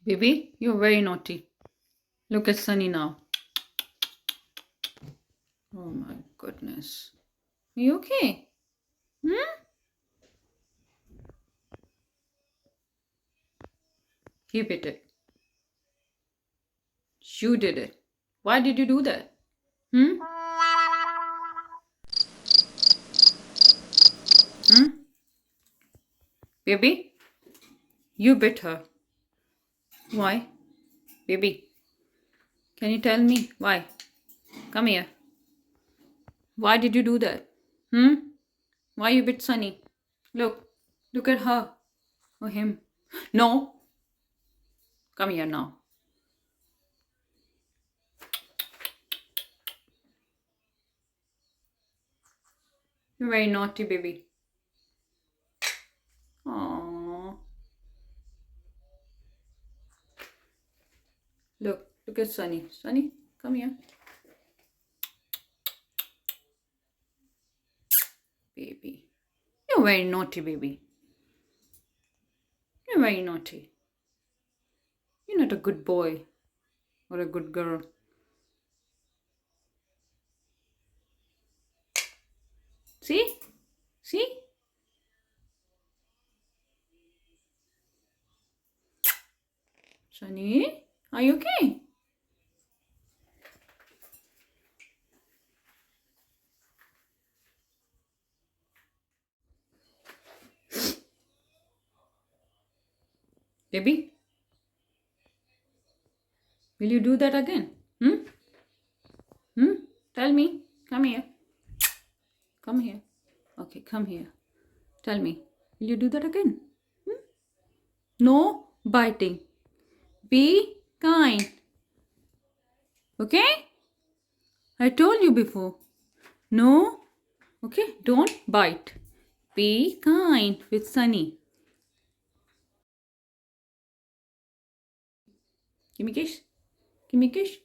Baby, you're very naughty. Look at Sunny now. Oh my goodness. Are you okay? Hmm? He bit it. You did it. Why did you do that? Hmm? Hmm? Baby, you bit her. Why? Baby, can you tell me why? Come here. Why did you do that? Hmm? Why you bit Sunny? Look at her or him. No, come here now. You're very naughty, baby. Aww. Look at Sunny. Sunny, come here. Baby. You're very naughty, baby. You're very naughty. You're not a good boy or a good girl. See? See? Sunny, are you okay? Baby, will you do that again? Hmm? Hmm? Tell me. Come here. Come here. Okay, come here. Tell me. Will you do that again? Hmm? No biting. Be kind. Okay? I told you before. No. Okay? Don't bite. Be kind with Sunny. Give me a kiss. Give me a kiss.